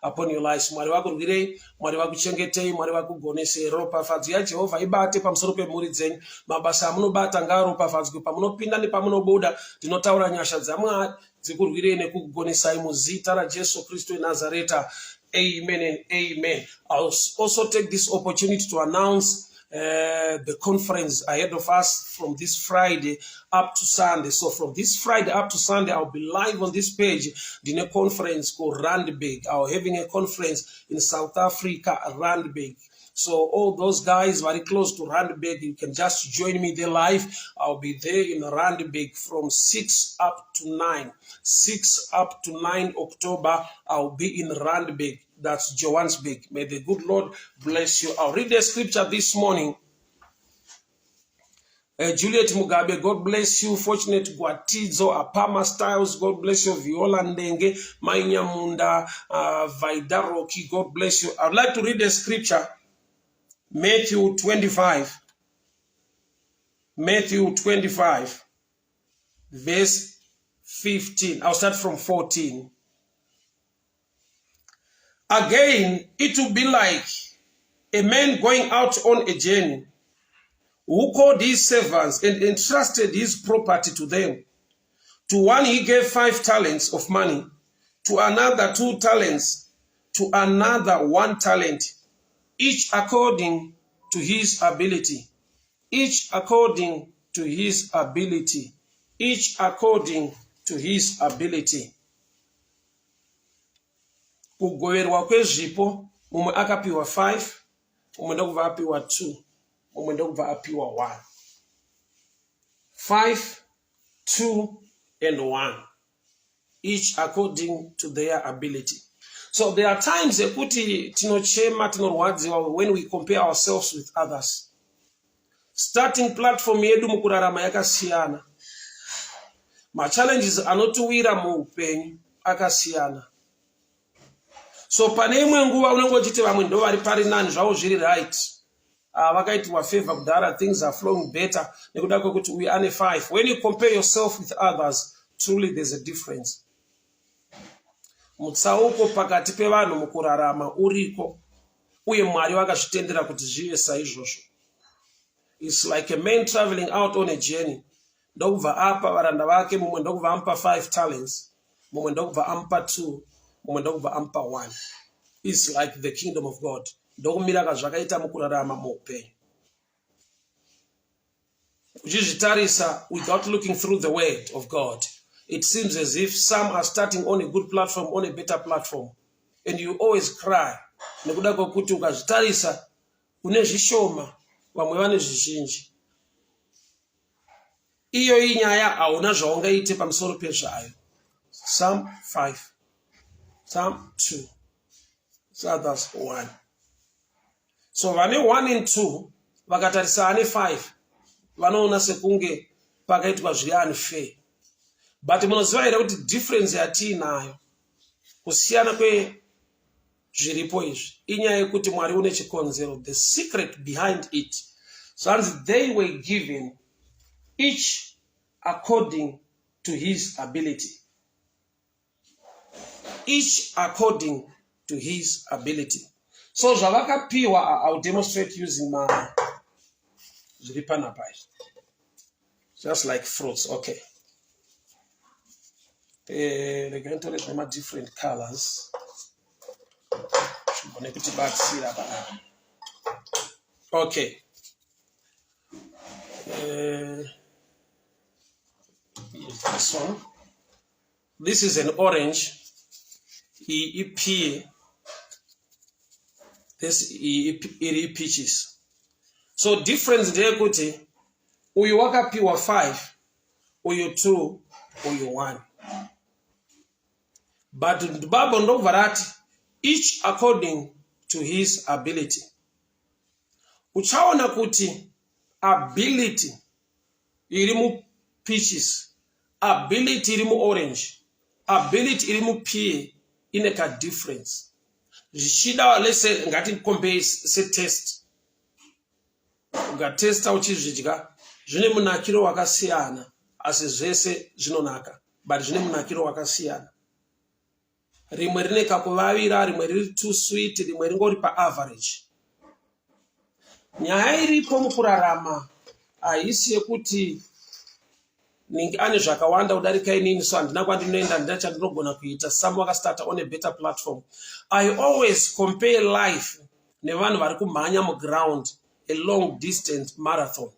upon your lives. Mwari wakurwirei, Mwari wakuchengetei, Mwari wakugonesei. Ropafadzo yaJehovha ibate pamusoro pemhuri dzenyu. Mabasa amunobata ngaaropafadzwe pamunopinda nepamunobuda. Tinotaura nyasha dzaMwari dzikurwirei nekukugonesai muzita raJesu Kristu weNazareta. Amen and amen. I'll also take this opportunity to announce the conference ahead of us from this Friday up to Sunday. So from this Friday up to Sunday, I'll be live on this page in a conference called Randburg. I'll having a conference in South Africa, Randburg. So all those guys very close to Randburg, you can just join me there live. I'll be there in Randburg from 6 up to 9. 6 up to 9 October, I'll be in Randburg. That's Johannesburg. May the good Lord bless you. I'll read the scripture this morning. Juliet Mugabe, God bless you. Fortunate Guatizo, Apama Styles, God bless you. Viola Ndenge, Mainya Munda, Vaidaroki, God bless you. I'd like to read the scripture. Mathew 25. Mathew 25, verse 15. I'll start from 14. Again, it will be like a man going out on a journey, who called his servants and entrusted his property to them. To one he gave 5 talents of money, to another 2 talents, to another 1 talent, each according to his ability. Each according to his ability. Each according to his ability. Kugoverwa kwezvipo, mumwe akapiwa 5, mumwe ndokubva apiwa 2, mumwe ndokubva apiwa 1. 5, 2, and 1. Each according to their ability. So there are times ekuti tinochema tinorwadziwa when we compare ourselves with others. Starting platform yedu mukurarama yakasiyana. Ma challenges anotuwira muupenyu akasiyana. So pane imwe nguva unongochiti vamwe ndo vari pari nani zvavo zviri right. Vakaitwa favor kudhara, things are flowing better. Nekuda kwekuti we are 5. When you compare yourself with others, truly there's a difference. Mutsauko pakati pevanhu mukurarama uriko, uye Mwari vakazvitendera kuti zvive saizvozvo. It's like a man traveling out on a journey. Ndokubva apa varanda vake, mumwe ndokubva ampa 5 talents, mumwe ndokubva ampa 2, mumwe ndokubva ampa 1. It's like the kingdom of God. Ndokumira kazvakaita mukurarama muupenyu. Uchizvitarisa without looking through the word of God, it seems as if some are starting on a good platform, on a better platform. And you always cry. Nekuda kwekuti ukazvitarisa une zvishoma, vamwe vane zvizhinji. Iyo inyaya hauna zvaungaite pamusoro pezvayo. Some 5, some 2, others 1. So vane 1 and 2 vakatarisa ane 5 vanoona sekunge pakaitwa zviri unfair. But munoziva here kuti difference yatiinayo kusiyana kwezviripo izvi inyaya yekuti Mwari une chikonzero, the secret behind it. So as they were given each according to his ability. Each according to his ability. So zvavakapiwa, I'll demonstrate using my zviripanapai. Just like fruits, okay. They're going to let them different colors. Okay. This one. This is an orange. This is peaches. So difference there kuti uyu wakapiwa 5, uyu 2, uyu 1. But the Bible ndobva rati each according to his ability. Uchaona kuti ability iri mu peaches, ability iri mu orange, ability iri mu pear ineka difference. Zvichida lese ngati compare se test. Ugatesta uchizvidya zvine munakiro wakasiyana asi zvese zvinonaka, but zvine munakiro wakasiyana. rimwe rine kakuvavira, rimwe riri too sweet, rimwe ringori paaverage. Nyaya iripo mukurarama haisi yekuti ninge ane zvakawanda kudarika inini, so handina kwandinoenda, handina chandinogona kuita. Some wakastart on a better platform. I always compare life nevanhu vari kumhanya muground, a long distance marathon.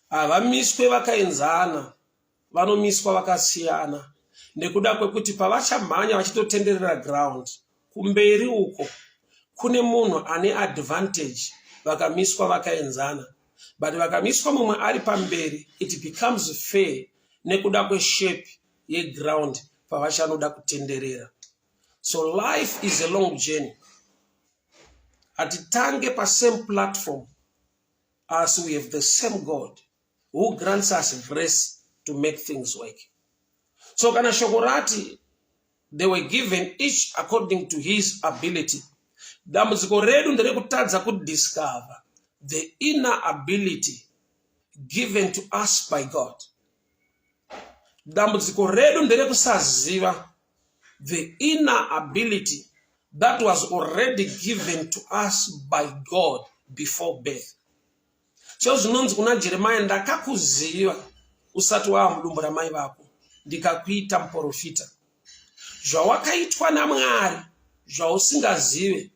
Havamiswe vakaenzana, vanomiswa vakasiyana, nekuda kwekuti pavachamhanya vachitotenderera ground, kumberi uko kune munhu ane advantage vakamiswa vakaenzana. But vakamiswa mumwe ari pamberi, it becomes fair nekuda kweshape yeground pavachanoda kutenderera. So life is a long journey. Atitange pa same platform as we have the same God who grants us grace to make things work. So kana shokorati, they were given each according to his ability. Dambudziko redu nderekutadza kudiscover the inner ability given to us by God. Dambudziko redu nderekusaziva the inner ability that was already given to us by God before birth. So zvinonzi kuna Jeremiah, ndakakuziva usati wava mudumbu ramai vako, ndikakuita muprofita. Zvawakaitwa naMwari, zvausingazive,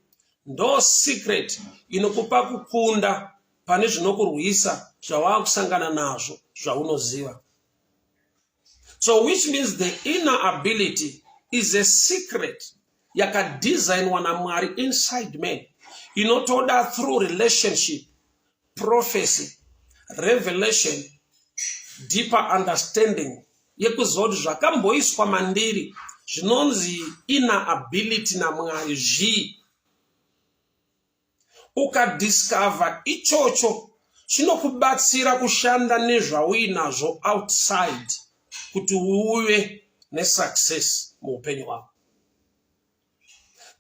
ndo secret inokupa kukunda pane zvinokurwisa zvawaakusangana nazvo zvaunoziva. So which means the inner ability is a secret yakadesignwa naMwari inside man, inotoda through relationship, prophecy, revelation, deeper understanding yekuziva kuti zvakamboiswa mandiri zvinonzi inner ability naMwari zvi. Ukadiscover ichocho chinokubatsira kushanda nezvauinazvo outside kuti uve nesuccess muupenyu hwako.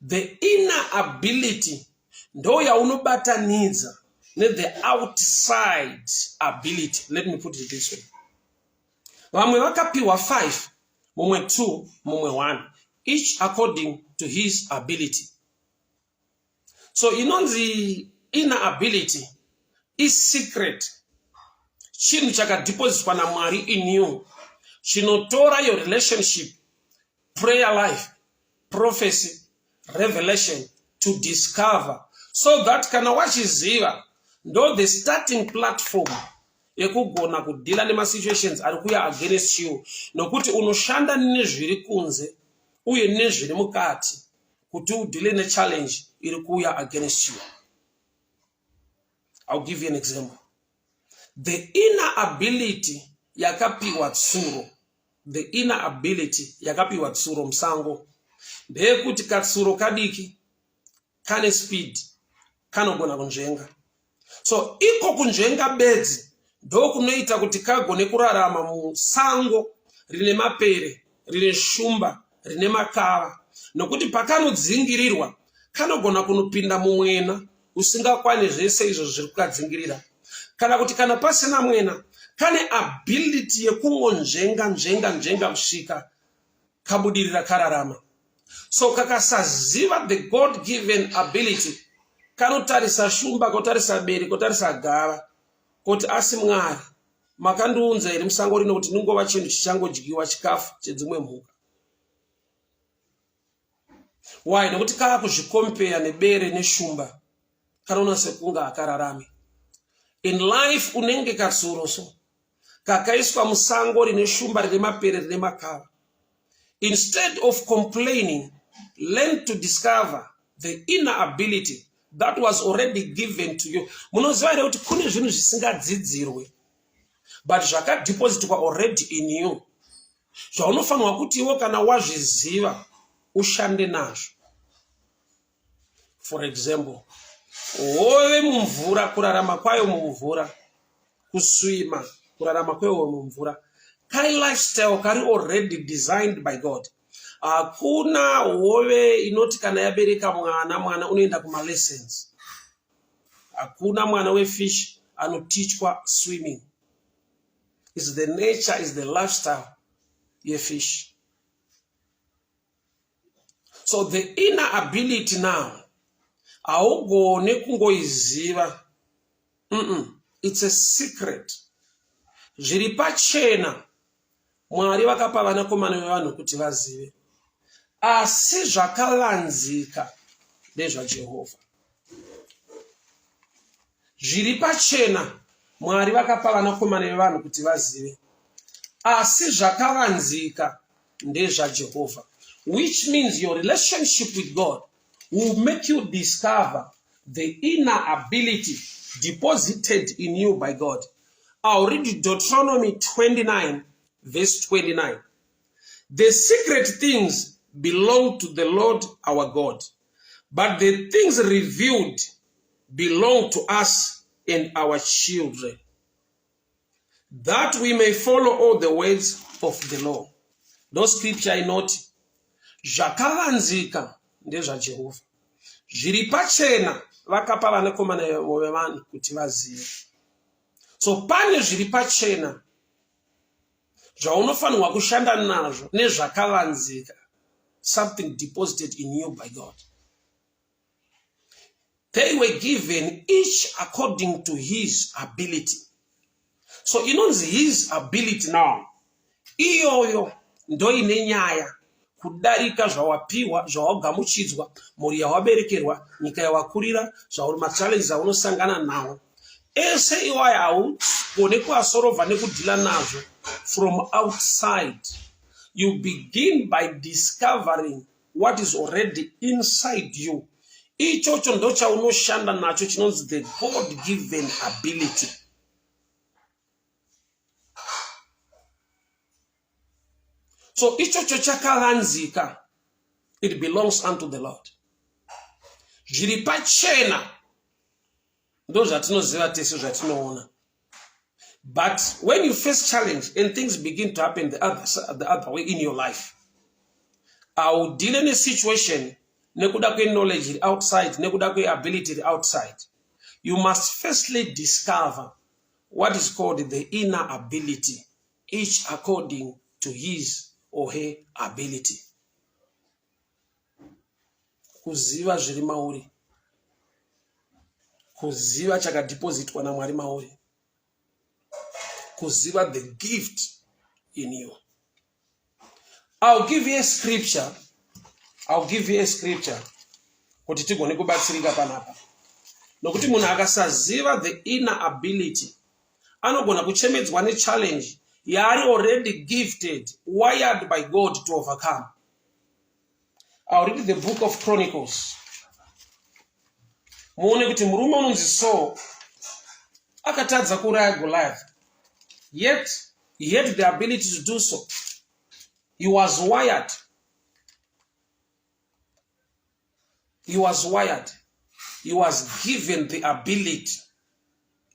The inner ability ndo yaunobatanidza the outside ability. Let me put it this way. Vamwe vakapiwa 5, mumwe 2, mumwe 1, each according to his ability. So inonzi inner ability is secret. Chinhu chakadepositwa naMwari in you, chinotora your relationship, prayer life, prophecy, revelation to discover, so that kana wachiziva ndo the starting platform yekugona kudila nema situations ari kuya against you, nokuti unoshanda nezviri kunze uye nezviri mukati kuti udile ne challenge iri kuya against you. I'll give you an example. The inner ability yakapiwa tsuro, the inner ability yakapiwa tsuro musango, ndeyekuti katsuro kadiki kane speed, kanogona kunzvenga. So iko kunzvenga bedzi ndo kunoita kuti kagone kurarama musango rine mapere, rine shumba, rine makava, nokuti pakanodzingirirwa kanogona kunopinda mumwena usingakwani zvese izvo zviri kukadzingirira. Kana kuti kana pasina mwena, kane ability yekungonzvenga kusvika kabudirira kararama. So kakasaziva the God given ability, kanotarisa shumba, kotarisa bere, kotarisa gava, kuti asi Mwari makandiunza iri musango rino kuti ningova chinhu chichangodyiwa chikafu chedzimwe mhuka. Why? Nekuti kakuzvikompare nebere neshumba, kanoona sekunga akararame. In life unenge katsuroso kakaiswa musango rine shumba, rine mapere, rine makava. Instead of complaining, learn to discover the inner ability that was already given to you. Munoziva here kuti kune zvinhu zvisingadzidzirwe, but zvakadepositwa already in you, zvaunofanirwa kuti iwo kana wazviziva ushande nazvo. For example, hove mumvura, kurarama kwayo mumvura, kuswima, kurarama kwayo mumvura, kari lifestyle kari already designed by God. Hakuna hove inoti kana yabereka mwana unoenda kuma lessons. Hakuna mwana wefish anotichwa swimming. Is the nature, is the lifestyle yefish. So the inner ability now, haugone kungoiziva. It's a secret. Zviri pachena, Mwari vakapa vanakomana vevanhu kuti vazive. Asi zvakavanzika ndezvaJehovha. Zviri pachena, Mwari vakapa vanakomana vevanhu kuti vazive. Asi zvakavanzika ndezvaJehovha. Which means your relationship with God will make you discover the inner ability deposited in you by God. I'll read Deuteronomy 29, verse 29. The secret things belong to the Lord our God, but the things revealed belong to us and our children, that we may follow all the words of the law. No scripture I note. Zvakavanzika ndezvaJehovha. Zviri pachena vakapa vanakomana vevanhu kuti vazive. So pane zviri pachena zvaunofanirwa kushanda nazvo nezvakavanzika, something deposited in you by God. They were given each according to his ability. So inonzi his ability now. Iyoyo ndo ine nyaya kudarika zvawapiwa, zvawagamuchidzwa, mhuri yawaberekerwa, nyika yawakurira, machallenges aunosangana nawo. Ese iwaya haugone kuasorova nekudhila nazvo from outside. You begin by discovering what is already inside you. Ichocho ndo chaunoshanda nacho chinonzi the God-given ability. So ichocho chakavanzika, it belongs unto the Lord. Zviri pachena ndo zvatinoziva tese zvatinoona. But when you face challenge and things begin to happen the other way in your life, au deal in a situation nekuda kwe knowledge outside, nekuda kwe ability outside, you must firstly discover what is called the inner ability, each according to his or her ability. Kuziva zviri mauri. Kuziva chakadepositwa naMwari mauri. Kuziva the gift in you. I'll give you a scripture kuti tigone kubatsirika panapa. Nokuti munhu akasaziva the inner ability, anogona kuchemedzwa nechallenge yaari already gifted, wired by God to overcome. I'll read the book of Chronicles. Muone kuti murume unonzi Saul akatadza kuuraya Goliath. Yet he had the ability to do so. He was wired. He was wired. He was given the ability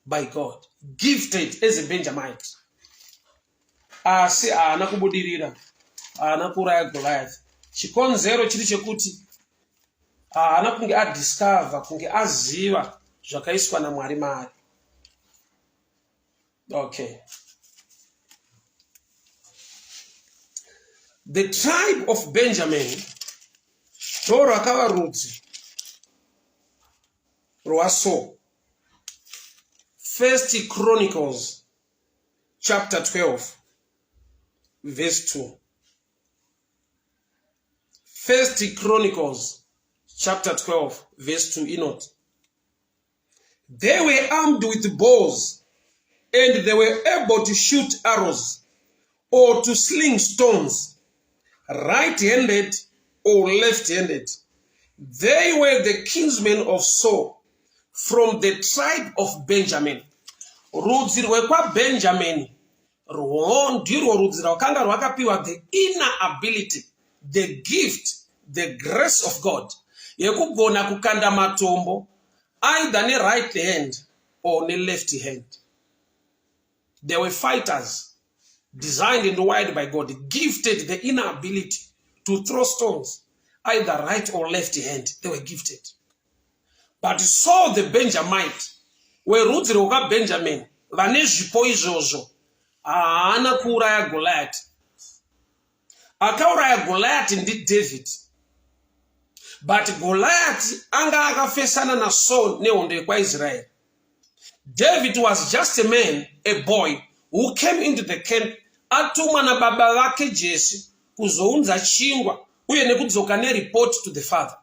by God. Gifted as a Benjamite. Asi ana kubudirira. Ana kuuraya Goliath. Chikonzero chiri chekuti ana kunge adiscover, kunge aziva zvakaiswa naMwari maari. Okay. The tribe of Benjamin ndo rwakava rudzi rwaSaul. 1 Chronicles chapter 12 verse 2. 1 Chronicles chapter 12 verse 2. Note. They were armed with bows, and they were able to shoot arrows or to sling stones, right-handed or left-handed. They were the kinsmen of Saul from the tribe of Benjamin. Rudzi rwekwa Benjamin ndirwo rudzi rwakanga rwakapiwa the inner ability, the gift, the grace of God yekugona kukanda matombo either ne right hand or ne left hand. They were fighters, designed and wired by God, gifted the inner ability to throw stones, either right or left hand. They were gifted. But Saul the Benjamite, where rudzi rwaka Benjamin, vane zvipo izvozvo, haana kuuraya Goliath. Akauraya Goliath ndi David. But Goliath anga akafesana na Saul nehondo kwa Israel. David was just a man, a boy, who came into the camp atumwa na baba wake Jesse kuzounza chingwa uye nekudzoka report to the father.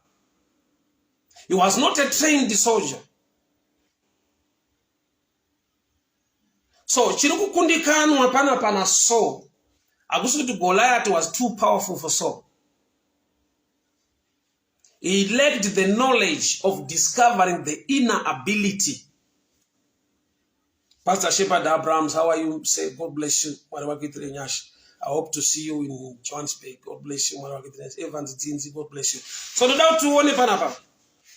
He was not a trained soldier. So chiri kukundikanwa pana Saul. Akusi kuti Goliath was too powerful for Saul. He lacked the knowledge of discovering the inner ability. Pastor Shepherd Abrams, how are you? Say, God bless you. I hope to see you in Johannesburg. God bless you. Evangelist, God bless you. So no doubt to one panapa.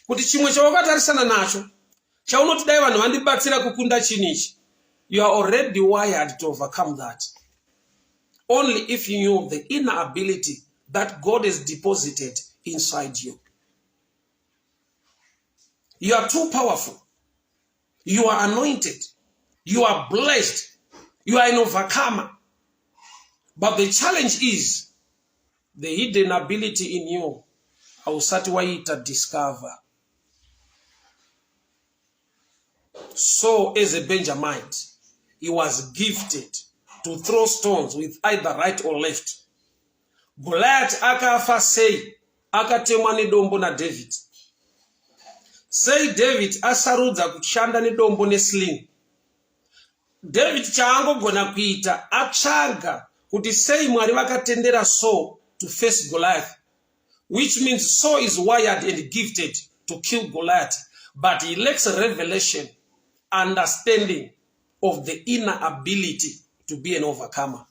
Kuti chimwe chawakatarisana nacho. Chaunotidai vanhu vandibatsira kukunda chinichi. You are already wired to overcome that. Only if you know the inner ability that God has deposited inside you. You are too powerful. You are anointed. You are blessed. You are an overcomer. But the challenge is the hidden ability in you. Ausatiwaita discover. So as a Benjamite, he was gifted to throw stones with either right or left. Goliath akafa sei akatemwa nedombo na David. Sei David asarudza kushanda nedombo nesling. David chaangogona kuita atsvaga kuti sei Mwari vakatendera Saul to face Goliath, which means Saul is wired and gifted to kill Goliath, but he lacks a revelation, understanding of the inner ability to be an overcomer.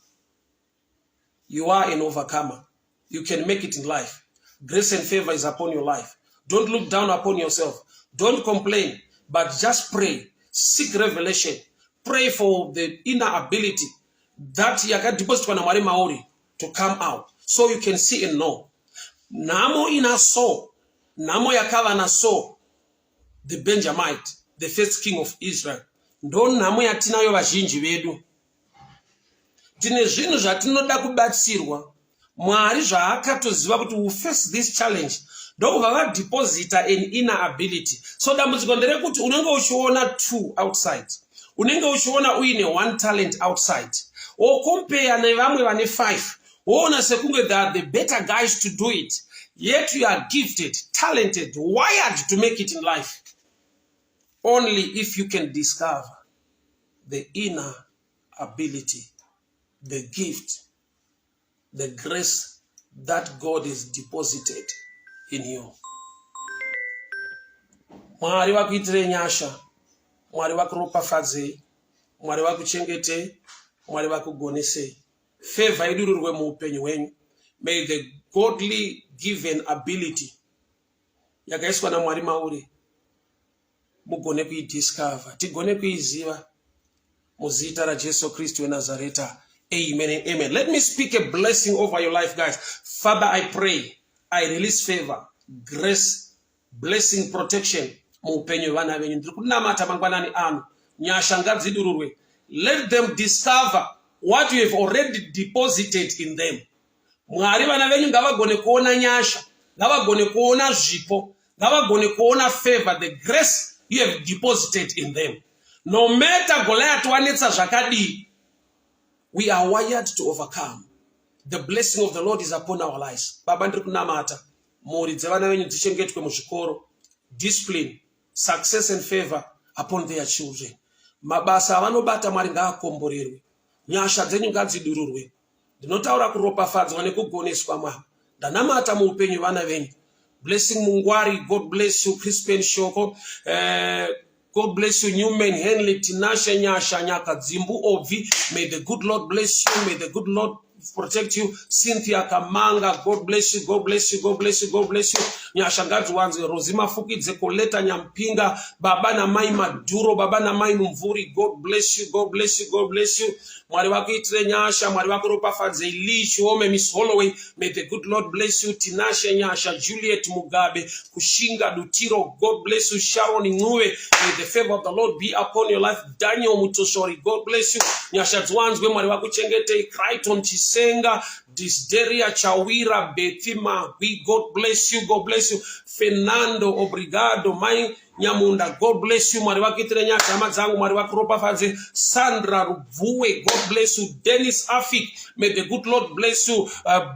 You are an overcomer. You can make it in life. Grace and favor is upon your life. Don't look down upon yourself. Don't complain, but just pray. Seek revelation. Pray for the inner ability that yakadibositwa na Mwari Maori to come out, so you can see and know. Namo ina Saul, namo yakava na Saul, the Benjamite, the first king of Israel. Ndo namo yatinayo vazhinji vedu. Tine zvinhu zvatinoda kubatsirwa. Mwari zvaakatoziva kuti we face this challenge. Ndokubva vadeposita an inner ability. So dambudziko nderekuti unenge uchiona two outside. Unenge uchiona uine one talent outside. Or compare nevamwe vane 5. Woona sekunge they are the better guys to do it. Yet you are gifted, talented, wired to make it in life. Only if you can discover the inner ability, the gift, the grace that God has deposited in you. Mwari vakuitire nyasha, Mwari vakuropafadzei, Mwari vakuchengete, Mwari vakugonese. Favor idururwe muupenyu wenyu. May the godly given ability yakaiswa na Mwari Maori mugone kuidiscover, tigone kuiziva muzita raJesu Kristu weNazareta. Amen and amen. Let me speak a blessing over your life, guys. Father, I pray, I release favor, grace, blessing, protection muupenyu vana venyu. Ndiri kunamata mangwanani anu, nyasha ngadzidururwe. Let them discover what you have already deposited in them. Mwari vana venyu ngavagone kuona nyasha, ngavagone kuona zvipo, ngavagone kuona favor, the grace you have deposited in them. No matter Goliath wanetsa zvakadi, we are wired to overcome. The blessing of the Lord is upon our lives. Baba ndiri kunamata mhuri dzevana venyu dzichengetwe muzvikoro, discipline, success and favor upon their children. Mabasa avanobata Mwari ngaakomborerwe, nyasha dzenyu ngadzidururwe. Ndinotaura kuropafadzwa nekugoneswa Mwari. Ndanamata muupenyu vana venyu. Blessing Mungwari, God bless you. Crispin Shoko, God bless you. Newman Henley, Tinasha Nyasha Nyaka Zimbu Ovi. May the good Lord bless you. May the good Lord protect you. Cynthia Kamanga, God bless you. God bless you. God bless you. God bless you. Nyasha Gadwanzi, Rosima Fuki, Zekoleta Nyampinga, Baba na Mai Maduro, Baba na Mai Mvuri. God bless you. God bless you. God bless you. Mwari wako itire nyasha, Mwari wako ropafadze Ilish, Ome Miss Holloway. May the good Lord bless you. Tinashe Nyasha, Juliet Mugabe, Kushinga Dutiro. God bless you. Sharon Inue. May the favor of the Lord be upon your life. Daniel Mutoshori. God bless you. Nyasha Zwanzwe, Mwari wako chengete, Crichton Chis Musenga, Disderia Chawira, Betima, we God bless you, God bless you. Fernando, obrigado, my Nyamunda, God bless you. Mwari wakitire nyasha amadzangu, mwari wakuropa fadze. Sandra Ruvuwe, God bless you. Dennis Afik, may the good Lord bless you.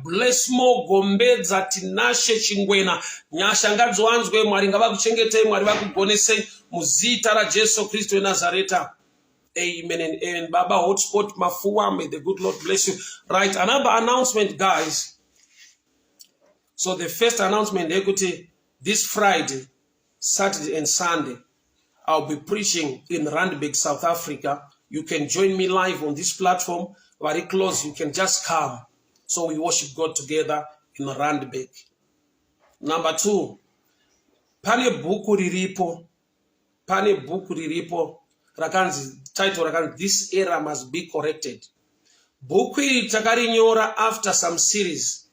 Bless more Gombedza Tinashe Chingwena. Nyasha ngadzo wanzwe, mwari ngavakuchengete, mwari vakugonese muzita ra Jesu Kristo Nazareta. Amen and amen. Baba Hotspot Mafua, may the good Lord bless you. Right, another announcement, guys. So the first announcement, equity, this Friday, Saturday and Sunday, I'll be preaching in Randburg, South Africa. You can join me live on this platform. Very close, you can just come. So we worship God together in Randburg. Number 2, pane buku riripo, rakanzi, title rakanzi, this error must be corrected. Buku iri takarinyora after some series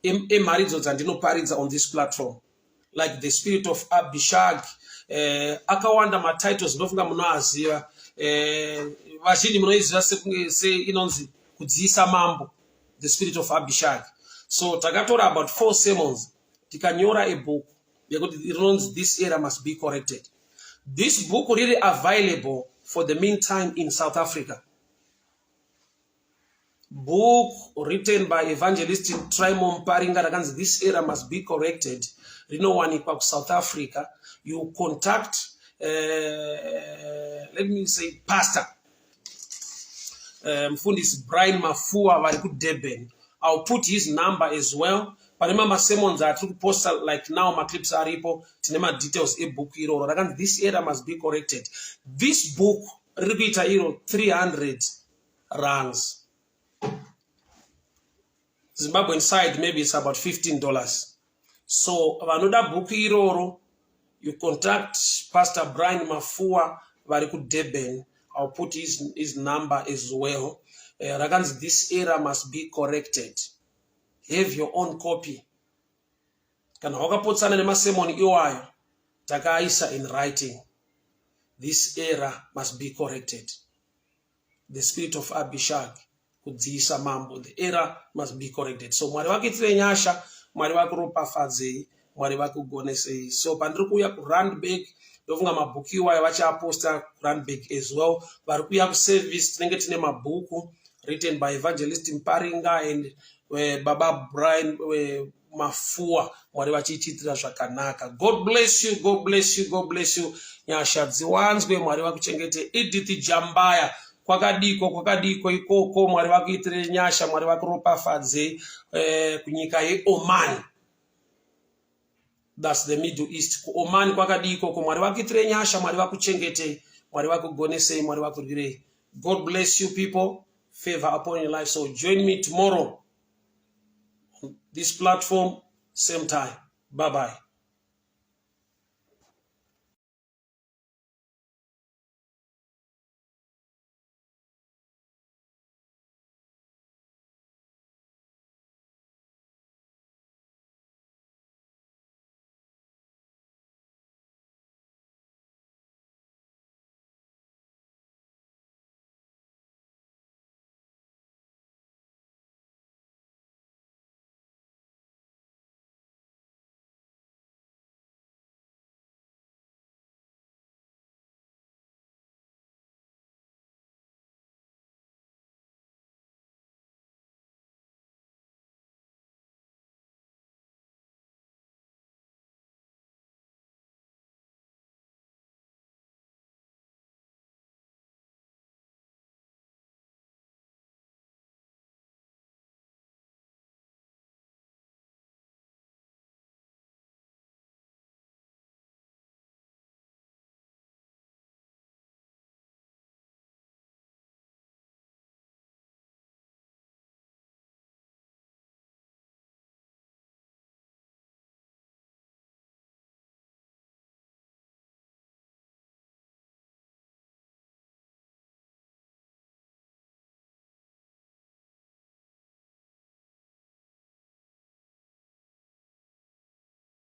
emharidzo dzandinoparidza on this platform, like the spirit of Abishag, akawanda matitles ndofunga munoaziva, vazhinji munoiziva se inonzi kudziisa mambo, the spirit of Abishag. So takatora about 4 sermons tikanyora a book yekuti this error must be corrected. This book really available for the meantime in South Africa. Book written by Evangelist Trymore Muparinga, this error must be corrected. Rino wanikwa South Africa. You contact, let me say, Pastor Mfundisi Brian Mafua Variku Deben. I'll put his number as well. But remember, sermons are to post like now. My clips are repo. Tinema details a book hero. This error must be corrected. This book repeat a hero 300 rands. Zimbabwean side maybe it's about $15. So another book hero, you contact Pastor Brian Mafua Variku Deben. I'll put his number as well. This error must be corrected. Have your own copy. Kana wakapotsana nemasemoni iwayo takaisa in writing. This error must be corrected. The spirit of Abishag kudziisa mambo. The error must be corrected. So mwari wakitire nyasha, mwari wakuropafadzei, mwari wakugonesei. So pandiri kuuya ku Randburg, ndofunga mabhuku iwayo vachiaposta ku Randburg as well. Vari kuuya ku service tinenge tine mabhuku written by Evangelist Muparinga and Baba Brian Mafua, mwari vachichitira zvakanaka. God bless you, God bless you, God bless you. Nyasha dziwanzwe, mwari vakuchengete. Edith Jambaya, kwakadiko ikoko, mwari vakuitire nyasha, mwari vakuropafadze kunyika yeOman. That's the Middle East. Oman kwakadiko, mwari vakuitire nyasha, mwari vakuchengete, mwari vakugonesei, mwari vakurwirei. God bless you people. Favor upon your life. So join me tomorrow on this platform, same time. Bye-bye.